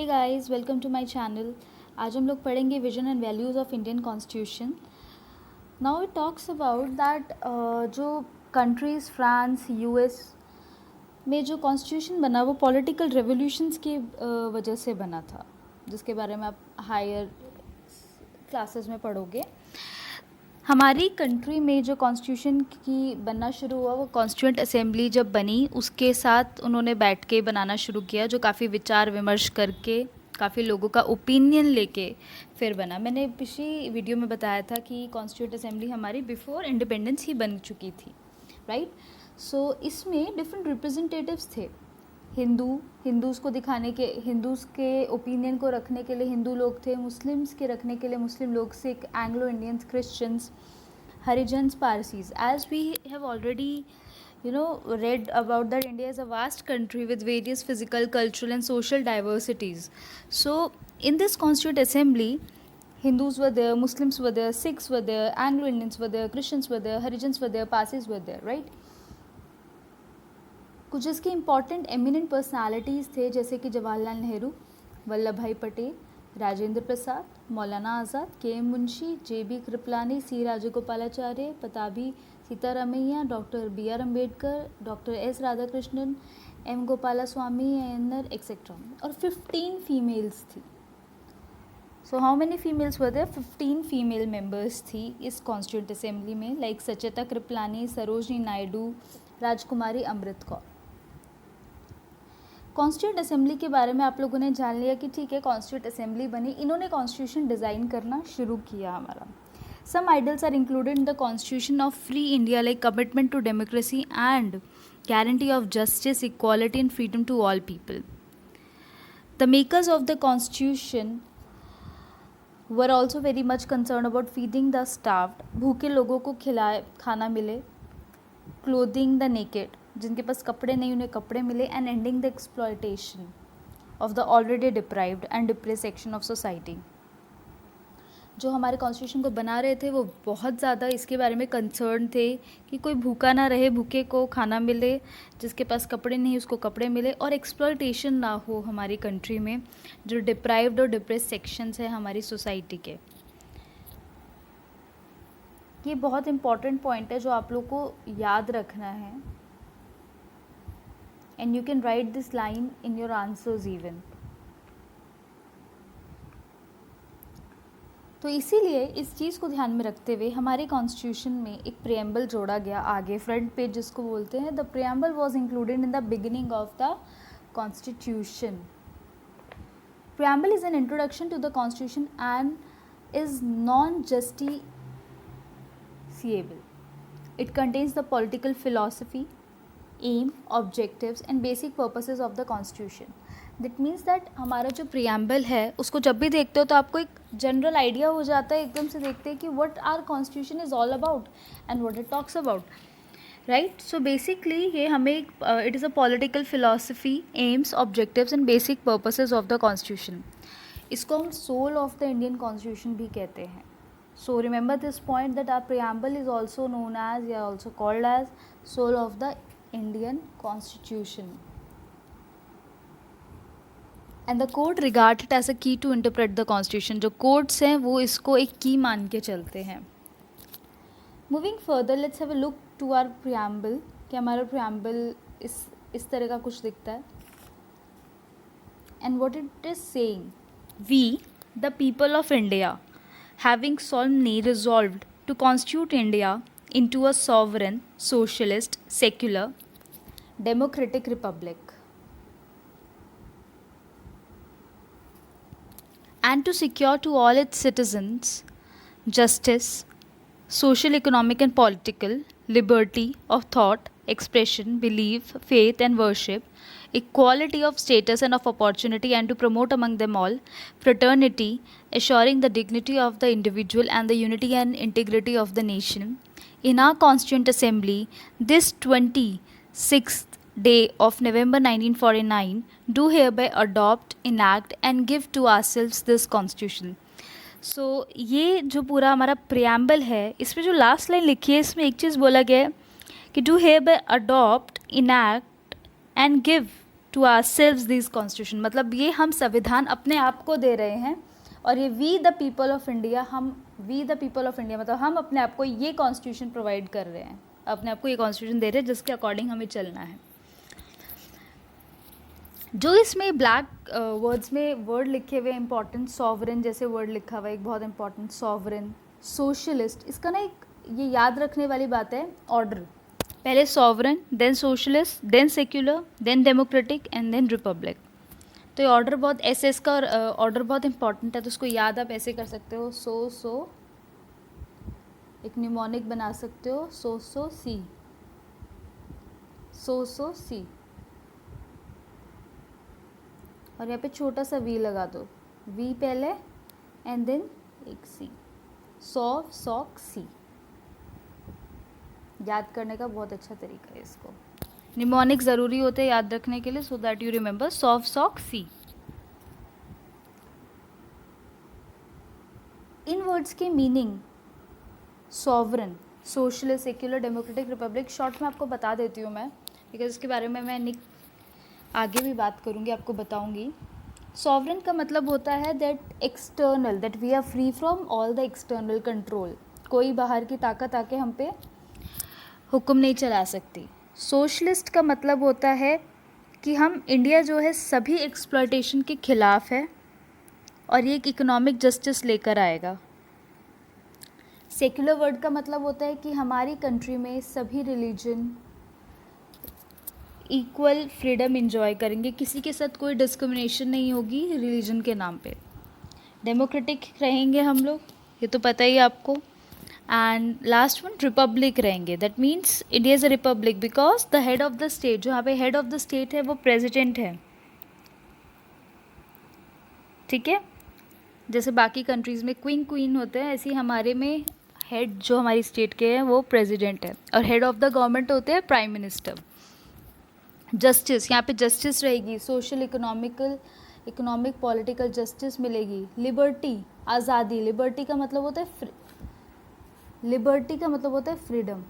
Hey guys, welcome to my channel. आज हम लोग पढ़ेंगे vision and values of Indian constitution. Now it talks about that जो countries France US में जो कॉन्स्टिट्यूशन बना वो पॉलिटिकल रेवोल्यूशंस की वजह से बना था, जिसके बारे में आप हायर क्लासेस में पढ़ोगे। हमारी कंट्री में जो कॉन्स्टिट्यूशन की बनना शुरू हुआ वो कॉन्स्टिट्यूएंट असेंबली जब बनी उसके साथ उन्होंने बैठ के बनाना शुरू किया, जो काफ़ी विचार विमर्श करके काफ़ी लोगों का ओपिनियन लेके फिर बना। मैंने पिछली वीडियो में बताया था कि कॉन्स्टिट्यूएंट असेंबली हमारी बिफोर इंडिपेंडेंस ही बन चुकी थी, राइट। सो इसमें डिफरेंट रिप्रेजेंटेटिव्स थे। हिंदूज़ को दिखाने के, हिंदूज़ के ओपिनियन को रखने के लिए हिंदू लोग थे, मुस्लिम्स के रखने के लिए मुस्लिम लोग, Sikh, Anglo Indians, Christians, Harijans, Parsis. As we have already read about that India is a vast country with various physical, cultural and social diversities. So in this constituent assembly, Hindus were there, Muslims were there, Sikhs were there, Anglo Indians were there, Christians were there, Harijans were there, Parsis were there, right? कुछ इसके important eminent personalities थे, जैसे कि जवाहरलाल नेहरू, वल्लभ भाई Patel, Rajendra Prasad, Maulana Azad, K M Munshi, J B Kripalani, C Rajagopalachari, Pattabhi Sitaramayya, doctor B R Ambedkar, doctor S Radhakrishnan, M Gopala Swami Ayyar etcetera. और 15 females थी। So how many females were there? 15 female members थी इस कॉन्स्टिट्यूएंट असेंबली में, like Sucheta Kripalani, Sarojini Naidu, Rajkumari Amrit Kaur. Constituent assembly के बारे में आप लोगों ने जान लिया कि ठीक है, कॉन्स्टिट्यूएंट असेंबली बनी, इन्होंने कॉन्स्टिट्यूशन डिज़ाइन करना शुरू किया हमारा। Some ideals are included in the constitution of free India, like commitment to democracy and guarantee of justice, equality and freedom to all people. The makers of the constitution were also very much concerned about feeding the starved, भूखे लोगों को खाना मिले, clothing the naked, जिनके पास कपड़े नहीं उन्हें कपड़े मिले, and ending the exploitation of the already deprived and depressed section of society. जो हमारे कॉन्स्टिट्यूशन को बना रहे थे वो बहुत ज़्यादा इसके बारे में कंसर्न थे कि कोई भूखा ना रहे, भूखे को खाना मिले, जिसके पास कपड़े नहीं उसको कपड़े मिले, और एक्सप्लॉयटेशन ना हो हमारी कंट्री में जो डिप्राइव्ड और डिप्रेस्ड सेक्शंस है हमारी सोसाइटी के। ये बहुत इंपॉर्टेंट पॉइंट है जो आप लोग को याद रखना है, and you can right this line in your answers even. तो इसीलिए इस चीज़ को ध्यान में रखते हुए हमारे कॉन्स्टिट्यूशन में एक प्रियम्बल जोड़ा गया आगे, फ्रंट पेज जिसको बोलते हैं। The preamble was included in the beginning of the constitution. Preamble is an introduction to the constitution and is non justifiable. It contains the political philosophy, aim, objectives and basic purposes of the constitution. That means that हमारा जो preamble है उसको जब भी देखते हो तो आपको एक जनरल आइडिया हो जाता है, एकदम से देखते हैं कि what are constitution is all about and what it talks about, right. So basically ये हमें it is a political philosophy, aims, objectives and basic purposes of the constitution. इसको हम soul of the Indian constitution भी कहते हैं। So remember this point that our preamble is also known as या also called as soul of the Indian constitution. And the code regard it as अ की to interpret the constitution. जो codes हैं वो इसको एक की मान के चलते हैं। Moving further, let's have a look to our preamble कि हमारा प्रियम्बल इस तरह का कुछ दिखता है। And what it is saying, we the people of India having solemnly resolved to constitute India into a sovereign, socialist, secular, democratic republic, and to secure to all its citizens justice, social, economic and political, liberty of thought, expression, belief, faith and worship, equality of status and of opportunity, and to promote among them all fraternity, assuring the dignity of the individual and the unity and integrity of the nation. In our Constituent Assembly, this 26th day of November 1949, do hereby adopt, enact and give to ourselves this constitution. So ये जो पूरा हमारा preamble है, इसमें जो last line लिखी है इसमें एक चीज़ बोला गया है कि do hereby adopt, enact and give to ourselves this constitution, मतलब ये हम संविधान अपने आप को दे रहे हैं, और ये we the people of India, मतलब हम अपने आप को ये कॉन्स्टिट्यूशन प्रोवाइड कर रहे हैं, अपने आप को ये कॉन्स्टिट्यूशन दे रहे हैं जिसके अकॉर्डिंग हमें चलना है। जो इसमें ब्लैक वर्ड्स में वर्ड लिखे हुए इंपॉर्टेंट, सॉवरेन जैसे वर्ड लिखा हुआ है, एक बहुत इंपॉर्टेंट सॉवरेन, सोशलिस्ट, इसका ना एक ये याद रखने वाली बात है ऑर्डर, पहले sovereign, then socialist, then secular, then democratic and then republic. तो ये ऑर्डर बहुत ऐसे, इसका ऑर्डर बहुत इंपॉर्टेंट है, तो उसको याद आप ऐसे कर सकते हो, सो एक निमोनिक बना सकते हो, सो सी, और यहाँ पे छोटा सा वी लगा दो, वी पहले एंड देन एक सी, सॉक सी। याद करने का बहुत अच्छा तरीका है इसको, निमोनिक ज़रूरी होते हैं याद रखने के लिए, so that you remember sock C. इन वर्ड्स के meaning sovereign, socialist, secular, democratic, republic, short में आपको बता देती हूँ मैं, बिकॉज इसके बारे में मैं आगे भी बात करूँगी, आपको बताऊँगी। सॉवरन का मतलब होता है that external, that we are free from all the external control, कोई बाहर की ताकत आके हम पे हुक्म नहीं चला सकती। सोशलिस्ट का मतलब होता है कि हम, इंडिया जो है सभी एक्सप्लॉयटेशन के खिलाफ है और ये एक इकोनॉमिक जस्टिस लेकर आएगा। सेक्युलर वर्ड का मतलब होता है कि हमारी कंट्री में सभी रिलीजन इक्वल फ्रीडम एंजॉय करेंगे, किसी के साथ कोई डिस्क्रिमिनेशन नहीं होगी रिलीजन के नाम पे। डेमोक्रेटिक रहेंगे हम लोग, ये तो पता ही है आपको। एंड लास्ट वन रिपब्लिक रहेंगे, that means India is a republic because the head of the state, जो यहाँ पे हेड ऑफ द स्टेट है वो प्रेसिडेंट है, ठीक है। जैसे बाकी कंट्रीज़ में क्वीन होते हैं, ऐसे ही हमारे में हेड जो हमारी स्टेट के हैं वो प्रेसिडेंट है, और हेड ऑफ द गवर्नमेंट होते हैं प्राइम मिनिस्टर। जस्टिस, यहाँ पे जस्टिस रहेगी, सोशल, इकोनॉमिक पॉलिटिकल जस्टिस मिलेगी। लिबर्टी, आज़ादी, लिबर्टी का मतलब होता है फ्रीडम।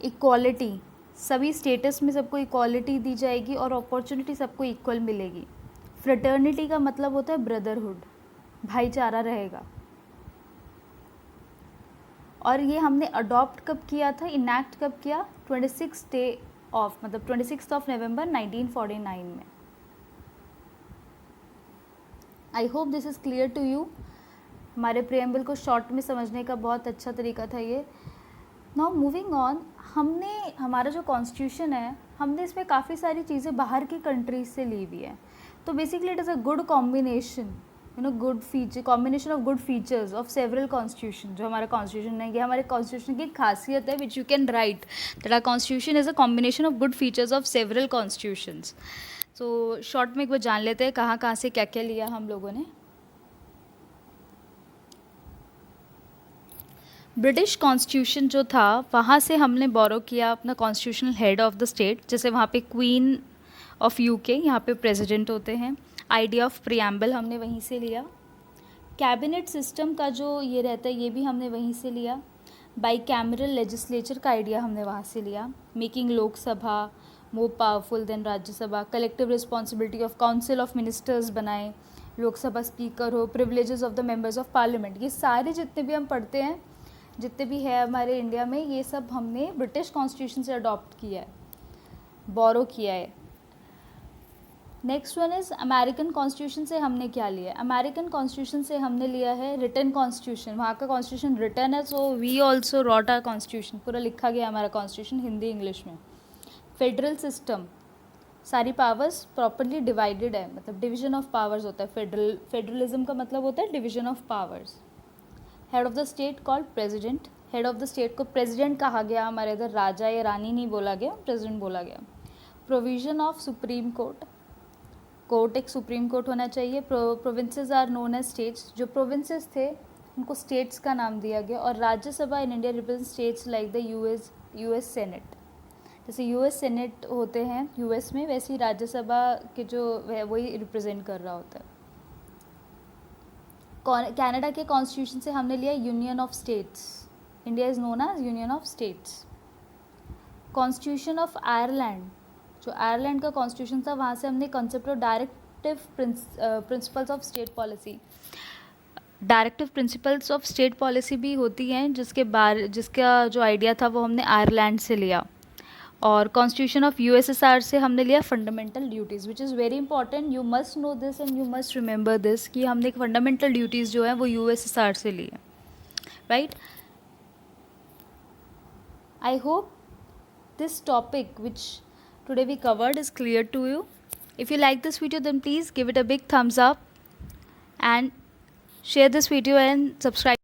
इक्वालिटी, सभी स्टेटस में सबको इक्वालिटी दी जाएगी और अपॉर्चुनिटी सबको इक्वल मिलेगी। फ्रेटर्निटी का मतलब होता है ब्रदरहुड, भाईचारा रहेगा। और ये हमने अडॉप्ट कब किया था, इनैक्ट कब किया, 26 नवंबर 1949 में। I hope this is clear to you. हमारे प्रियम्बल को शॉर्ट में समझने का बहुत अच्छा तरीका था ये। नाउ मूविंग ऑन, हमारा जो कॉन्स्टिट्यूशन है, हमने इसमें काफ़ी सारी चीज़ें बाहर की कंट्रीज से ली हुई है, तो basically it is a good combination, combination of good features of several constitution. जो हमारा कॉन्स्टिट्यूशन है, ये हमारे कॉन्स्टिट्यूशन की खासियत है, which you can write that our constitution is a combination of good features of several constitutions. So short में एक बार जान लेते हैं कहाँ कहाँ से क्या क्या लिया हम लोगों ने। ब्रिटिश कॉन्स्टिट्यूशन जो था, वहाँ से हमने बोरो किया अपना constitutional head of the state, जैसे वहाँ पे क्वीन ऑफ यूके, यहाँ पे प्रेसिडेंट होते हैं। आइडिया ऑफ प्रियम्बल हमने वहीं से लिया। कैबिनेट सिस्टम का जो ये रहता है, ये भी हमने वहीं से लिया। बाईकैमरल लेजिस्लेचर का आइडिया हमने वहाँ से लिया। Making Lok Sabha more powerful than Rajya Sabha. Collective responsibility of council of ministers बनाए, लोकसभा स्पीकर हो, privileges of the members of parliament. ये सारे जितने भी हम पढ़ते हैं, जितने भी है हमारे इंडिया में, ये सब हमने ब्रिटिश कॉन्स्टिट्यूशन से अडॉप्ट किया है, बोरो किया है। Next one is American constitution से हमने क्या लिया है। अमेरिकन कॉन्स्टिट्यूशन से हमने लिया है रिटन कॉन्स्टिट्यूशन, वहाँ का कॉन्स्टिट्यूशन रिटन है, so we also wrote our constitution, पूरा लिखा गया हमारा कॉन्स्टिट्यूशन हिंदी इंग्लिश में। फेडरल सिस्टम, सारी पावर्स प्रॉपरली डिवाइडेड है, मतलब डिवीजन ऑफ पावर्स होता है। फेडरलिज्म का मतलब होता है division of powers. Head of the state called president, head of the state को प्रेसिडेंट कहा गया, हमारे इधर राजा या रानी नहीं बोला गया, प्रेसिडेंट बोला गया। Provision of supreme court, court एक सुप्रीम कोर्ट होना चाहिए। Provinces are known as states, जो प्रोविंसेस थे उनको स्टेट्स का नाम दिया गया। और Rajya Sabha in India represent states like the US senate, जैसे यूएस सेनेट होते हैं यूएस में, वैसे ही राज्यसभा के जो है वही रिप्रेजेंट कर रहा होता है। कनाडा के कॉन्स्टिट्यूशन से हमने लिया union of states, India is known as union of states. Constitution of Ireland, जो आयरलैंड का कॉन्स्टिट्यूशन था, वहाँ से हमने concept of directive principles of state policy. Directive principles of state policy भी होती हैं, जिसका जो आइडिया था वो हमने आयरलैंड से लिया. और कॉन्स्टिट्यूशन ऑफ यूएसएसआर से हमने लिया fundamental duties, which is very important. You must know this and you must remember this कि हमने फंडामेंटल ड्यूटीज़ जो है वो यूएसएसआर से ली है, right. I hope this topic which today we covered is clear to you. If you like this video, then please give it a big thumbs up and share this video and subscribe